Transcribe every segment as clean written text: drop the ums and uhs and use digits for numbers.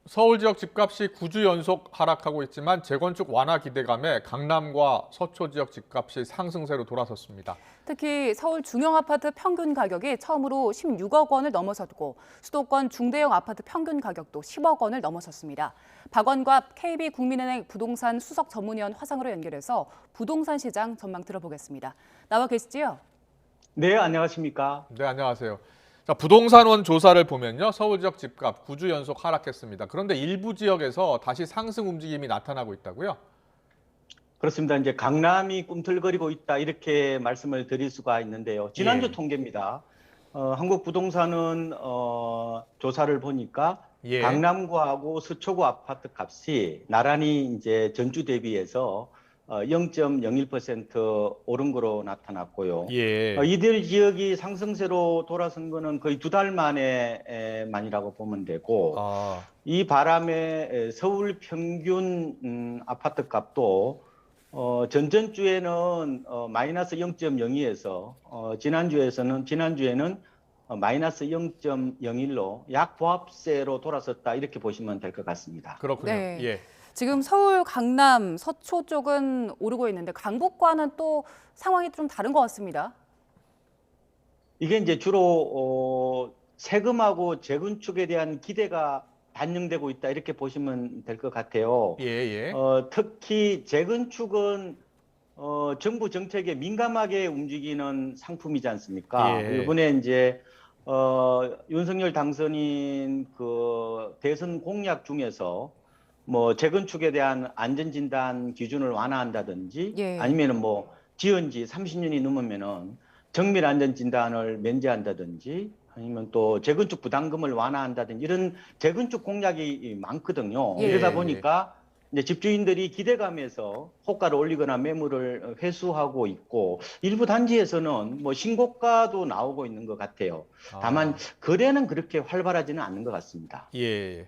서울 지역 집값이 9주 연속 하락하고 있지만 재건축 완화 기대감에 강남과 서초 지역 집값이 상승세로 돌아섰습니다. 특히 서울 중형 아파트 평균 가격이 처음으로 16억 원을 넘어섰고 수도권 중대형 아파트 평균 가격도 10억 원을 넘어섰습니다. 박원갑 KB국민은행 부동산 수석 전문위원 화상으로 연결해서 부동산 시장 전망 들어보겠습니다. 나와 계시지요? 네, 안녕하십니까? 네, 안녕하세요. 자, 부동산원 조사를 보면요. 서울 지역 집값 9주 연속 하락했습니다. 그런데 일부 지역에서 다시 상승 움직임이 나타나고 있다고요? 그렇습니다. 이제 강남이 꿈틀거리고 있다 이렇게 말씀을 드릴 수가 있는데요. 지난주 예. 통계입니다. 한국 부동산은 조사를 보니까 예. 강남구하고 서초구 아파트 값이 나란히 이제 전주 대비해서 0.01% 오른 거로 나타났고요. 예. 이들 지역이 상승세로 돌아선 거는 거의 2달 만이라고 보면 되고, 아, 이 바람에 서울 평균 아파트 값도 전전주에는 마이너스 0.02에서 지난주에는 마이너스 0.01로 약보합세로 돌아섰다 이렇게 보시면 될 것 같습니다. 그렇군요. 네. 예. 지금 서울, 강남, 서초 쪽은 오르고 있는데 강북과는 또 상황이 좀 다른 것 같습니다. 이게 이제 주로 세금하고 재건축에 대한 기대가 반영되고 있다 이렇게 보시면 될 것 같아요. 예, 예. 특히 재건축은 정부 정책에 민감하게 움직이는 상품이지 않습니까? 예. 이번에 이제 윤석열 당선인 그 대선 공약 중에서 뭐 재건축에 대한 안전진단 기준을 완화한다든지 예. 아니면은 뭐 지은 지 30년이 넘으면은 정밀 안전진단을 면제한다든지 아니면 또 재건축 부담금을 완화한다든지 이런 재건축 공약이 많거든요. 예. 이러다 보니까 이제 집주인들이 기대감에서 호가를 올리거나 매물을 회수하고 있고 일부 단지에서는 뭐 신고가도 나오고 있는 것 같아요. 다만 거래는 그렇게 활발하지는 않는 것 같습니다. 예.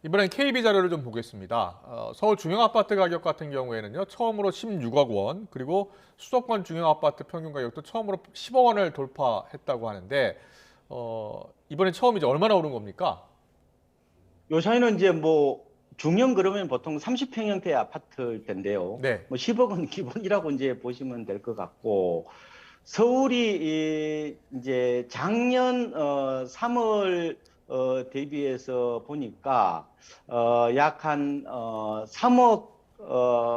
이번엔 KB 자료를 좀 보겠습니다. 서울 중형 아파트 가격 같은 경우에는요. 처음으로 16억 원, 그리고 수도권 중형 아파트 평균 가격도 처음으로 10억 원을 돌파했다고 하는데 이번에 처음이죠. 얼마나 오른 겁니까? 요새는 이제 뭐 중형 그러면 보통 30평형대 아파트일 텐데요. 네. 뭐 10억은 기본이라고 이제 보시면 될 것 같고 서울이 이제 작년 3월 대비해서 보니까 약 한 3억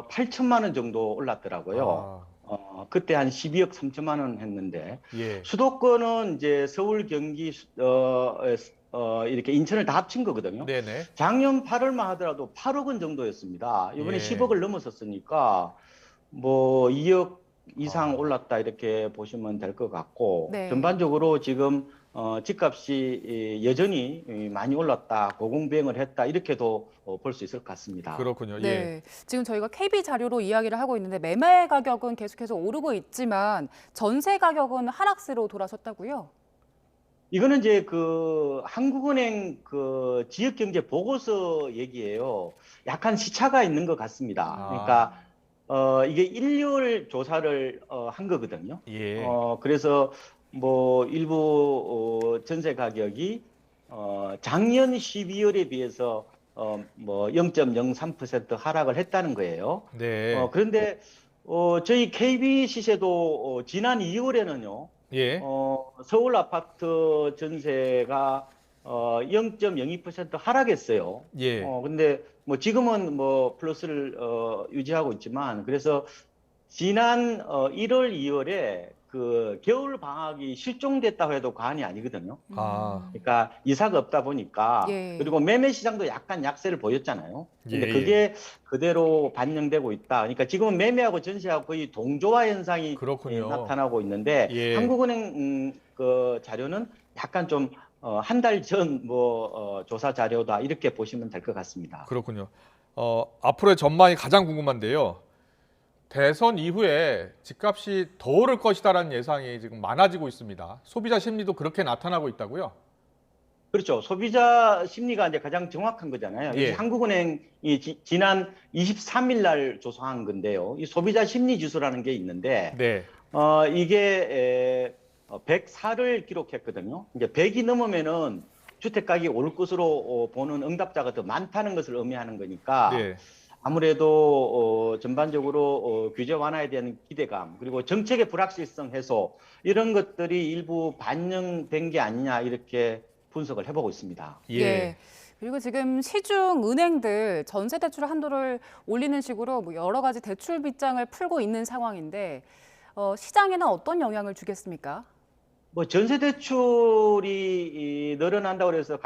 8천만 원 정도 올랐더라고요. 그때 한 12억 3천만 원 했는데 예. 수도권은 이제 서울, 경기, 이렇게 인천을 다 합친 거거든요. 네네. 작년 8월만 하더라도 8억 원 정도였습니다. 이번에 예. 10억을 넘었었으니까 뭐 2억 이상 올랐다 이렇게 보시면 될 것 같고 네. 전반적으로 지금 집값이 여전히 많이 올랐다, 고공비행을 했다 이렇게도 볼 수 있을 것 같습니다. 그렇군요. 예. 네, 지금 저희가 KB 자료로 이야기를 하고 있는데 매매 가격은 계속해서 오르고 있지만 전세 가격은 하락세로 돌아섰다고요? 이거는 이제 그 한국은행 그 지역경제 보고서 얘기예요. 약간 시차가 있는 것 같습니다. 그러니까 이게 일률 조사를 한 거거든요. 예. 그래서 뭐 일부 전세 가격이 작년 12월에 비해서 뭐 0.03% 하락을 했다는 거예요. 네. 그런데 저희 KB 시세도 지난 2월에는요. 예. 서울 아파트 전세가 0.02% 하락했어요. 예. 근데 뭐 지금은 뭐 플러스를 유지하고 있지만 그래서 지난 1월, 2월에 그 겨울 방학이 실종됐다고 해도 과언이 아니거든요. 그러니까 이사가 없다 보니까 예. 그리고 매매 시장도 약간 약세를 보였잖아요. 근데 예, 그게 그대로 반영되고 있다. 그러니까 지금은 매매하고 전세하고 거의 동조화 현상이 그렇군요. 나타나고 있는데 예. 한국은행 그 자료는 약간 좀 한 달 전 뭐 조사 자료다 이렇게 보시면 될 것 같습니다. 그렇군요. 앞으로의 전망이 가장 궁금한데요. 대선 이후에 집값이 더 오를 것이다라는 예상이 지금 많아지고 있습니다. 소비자 심리도 그렇게 나타나고 있다고요? 그렇죠. 소비자 심리가 이제 가장 정확한 거잖아요. 예. 이게 한국은행이 지난 23일 날 조사한 건데요. 이 소비자 심리 지수라는 게 있는데, 네. 이게 104를 기록했거든요. 이제 100이 넘으면은 주택 가격이 오를 것으로 보는 응답자가 더 많다는 것을 의미하는 거니까 네. 아무래도 전반적으로 규제 완화에 대한 기대감 그리고 정책의 불확실성 해소 이런 것들이 일부 반영된 게 아니냐 이렇게 분석을 해보고 있습니다. 예. 그리고 지금 시중 은행들 전세 대출 한도를 올리는 식으로 뭐 여러 가지 대출 빗장을 풀고 있는 상황인데 시장에는 어떤 영향을 주겠습니까? 뭐 전세 대출이 늘어난다고 해서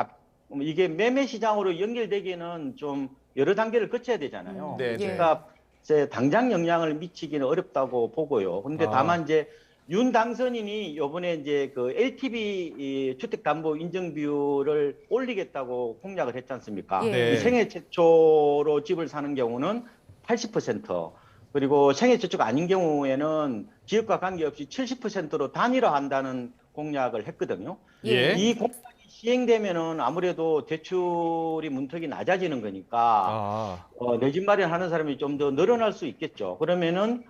이게 매매 시장으로 연결되기는 좀 여러 단계를 거쳐야 되잖아요. 네, 네. 그러니까 이제 당장 영향을 미치기는 어렵다고 보고요. 근데 다만 이제 윤 당선인이 이번에 이제 그 LTV 이 주택담보 인정 비율을 올리겠다고 공약을 했지 않습니까? 예. 이 생애 최초로 집을 사는 경우는 80%, 그리고 생애 최초가 아닌 경우에는 지역과 관계없이 70%로 단일화한다는 공약을 했거든요. 예. 이 공약이 시행되면은 아무래도 대출이 문턱이 낮아지는 거니까 내 집 마련하는 사람이 좀 더 늘어날 수 있겠죠. 그러면은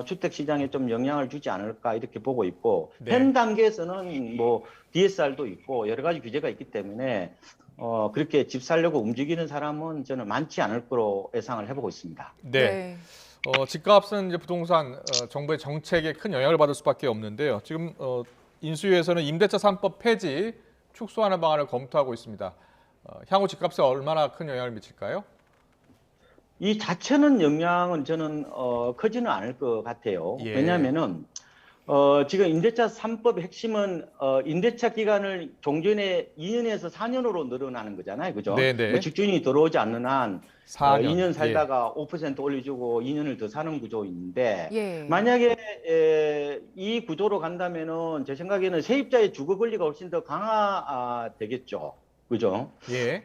주택 시장에 좀 영향을 주지 않을까 이렇게 보고 있고, 네. 현 단계에서는 뭐 DSR도 있고 여러 가지 규제가 있기 때문에 그렇게 집 살려고 움직이는 사람은 저는 많지 않을 거로 예상을 해보고 있습니다. 네. 집값은 이제 부동산 정부의 정책에 큰 영향을 받을 수밖에 없는데요. 지금 인수위에서는 임대차 3법 폐지 축소하는 방안을 검토하고 있습니다. 향후 집값에 얼마나 큰 영향을 미칠까요? 이 자체는 영향은 저는 크지는 않을 것 같아요. 예. 왜냐하면은 지금 임대차 3법의 핵심은 임대차 기간을 종전에 2년에서 4년으로 늘어나는 거잖아요. 그죠? 네네. 뭐 집주인이 들어오지 않는 한 4년. 2년 살다가 5% 올려주고 2년을 더 사는 구조인데, 예. 만약에 이 구조로 간다면은 제 생각에는 세입자의 주거 권리가 훨씬 더 강화되겠죠. 그죠? 예.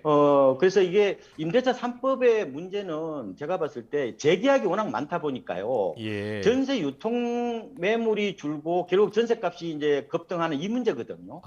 그래서 이게 임대차 3법의 문제는 제가 봤을 때 재계약이 워낙 많다 보니까요. 예. 전세 유통 매물이 줄고 결국 전세값이 이제 급등하는 이 문제거든요.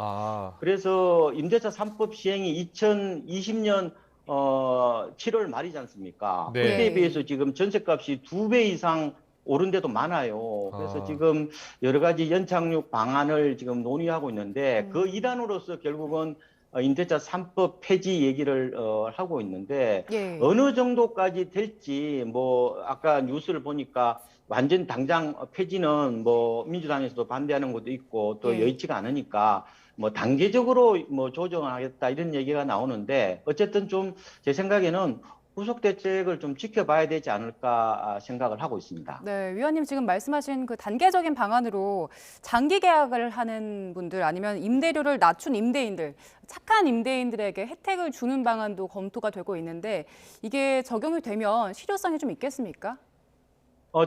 그래서 임대차 3법 시행이 2020년 7월 말이지 않습니까? 네. 그때에 비해서 지금 전세값이 2배 이상 오른 데도 많아요. 그래서 지금 여러 가지 연착륙 방안을 지금 논의하고 있는데 그 일환으로서 결국은 임대차 3법 폐지 얘기를 하고 있는데, 예. 어느 정도까지 될지 뭐 아까 뉴스를 보니까 완전 당장 폐지는 뭐 민주당에서도 반대하는 것도 있고 또 예. 여의치가 않으니까 뭐 단계적으로 뭐 조정하겠다 이런 얘기가 나오는데, 어쨌든 좀 제 생각에는 후속 대책을 좀 지켜봐야 되지 않을까 생각을 하고 있습니다. 네, 위원님 지금 말씀하신 그 단계적인 방안으로 장기 계약을 하는 분들 아니면 임대료를 낮춘 임대인들, 착한 임대인들에게 혜택을 주는 방안도 검토가 되고 있는데 이게 적용이 되면 실효성이 좀 있겠습니까?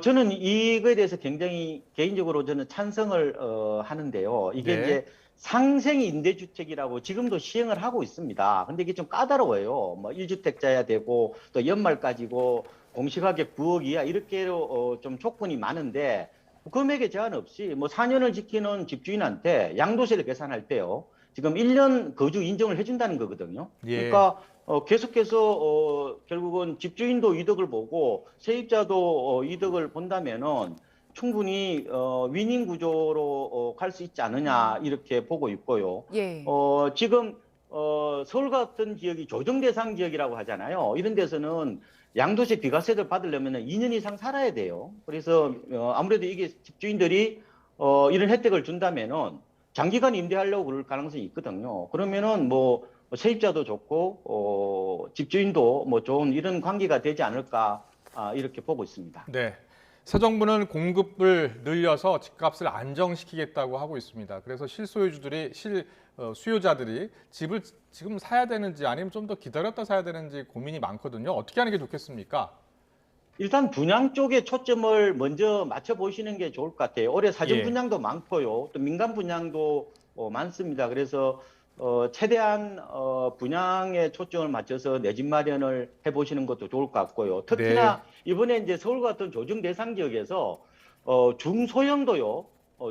저는 이거에 대해서 굉장히 개인적으로 저는 찬성을 하는데요. 이게 네. 이제 상생 임대주택이라고 지금도 시행을 하고 있습니다. 근데 이게 좀 까다로워요. 뭐 1주택자야 되고 또 연말까지고 공시가격 9억 이하 이렇게로 좀 조건이 많은데, 금액에 제한 없이 뭐 4년을 지키는 집주인한테 양도세를 계산할 때요, 지금 1년 거주 인정을 해준다는 거거든요. 예. 그러니까 계속해서 결국은 집주인도 이득을 보고 세입자도 이득을 본다면은 충분히 윈윈 구조로 갈 수 있지 않느냐 이렇게 보고 있고요. 예. 지금 서울 같은 지역이 조정 대상 지역이라고 하잖아요. 이런 데서는 양도세 비과세를 받으려면 2년 이상 살아야 돼요. 그래서 아무래도 이게 집주인들이 이런 혜택을 준다면은 장기간 임대하려고 그럴 가능성이 있거든요. 그러면은 뭐 세입자도 좋고 집주인도 뭐 좋은 이런 관계가 되지 않을까 이렇게 보고 있습니다. 네. 새 정부는 공급을 늘려서 집값을 안정시키겠다고 하고 있습니다. 그래서 수요자들이 집을 지금 사야 되는지 아니면 좀 더 기다렸다 사야 되는지 고민이 많거든요. 어떻게 하는 게 좋겠습니까? 일단 분양 쪽에 초점을 먼저 맞춰 보시는 게 좋을 것 같아요. 올해 사전 예. 분양도 많고요. 또 민간 분양도 많습니다. 그래서 최대한 분양에 초점을 맞춰서 내 집 마련을 해보시는 것도 좋을 것 같고요. 특히나 이번에 이제 서울 같은 조정 대상 지역에서 중소형도요,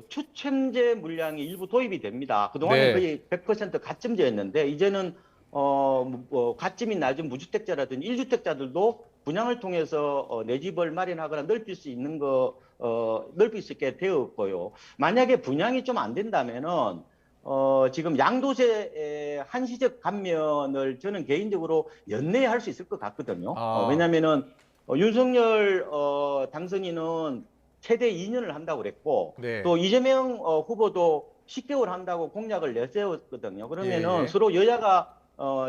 추첨제 물량이 일부 도입이 됩니다. 그동안에 거의 100% 가점제였는데 이제는 가점이 낮은 무주택자라든지 1주택자들도 분양을 통해서 내 집을 마련하거나 넓힐 수 있게 되었고요. 만약에 분양이 좀 안 된다면은 지금 양도세 한시적 감면을 저는 개인적으로 연내할 수 있을 것 같거든요. 왜냐면은 윤석열 당선인은 최대 2년을 한다고 그랬고 네. 또 이재명 후보도 10개월 한다고 공약을 내세웠거든요. 그러면은 예. 서로 여야가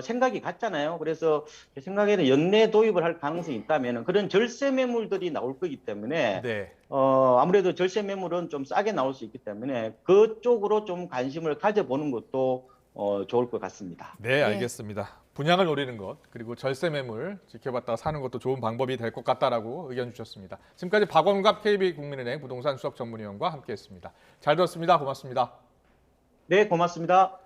생각이 같잖아요. 그래서 제 생각에는 연내 도입을 할 가능성이 있다면 그런 절세 매물들이 나올 거기 때문에 네. 아무래도 절세 매물은 좀 싸게 나올 수 있기 때문에 그쪽으로 좀 관심을 가져보는 것도 좋을 것 같습니다. 네, 알겠습니다. 분양을 노리는 것 그리고 절세 매물 지켜봤다가 사는 것도 좋은 방법이 될 것 같다라고 의견 주셨습니다. 지금까지 박원갑 KB국민은행 부동산 수석 전문위원과 함께했습니다. 잘 들었습니다. 고맙습니다. 네, 고맙습니다.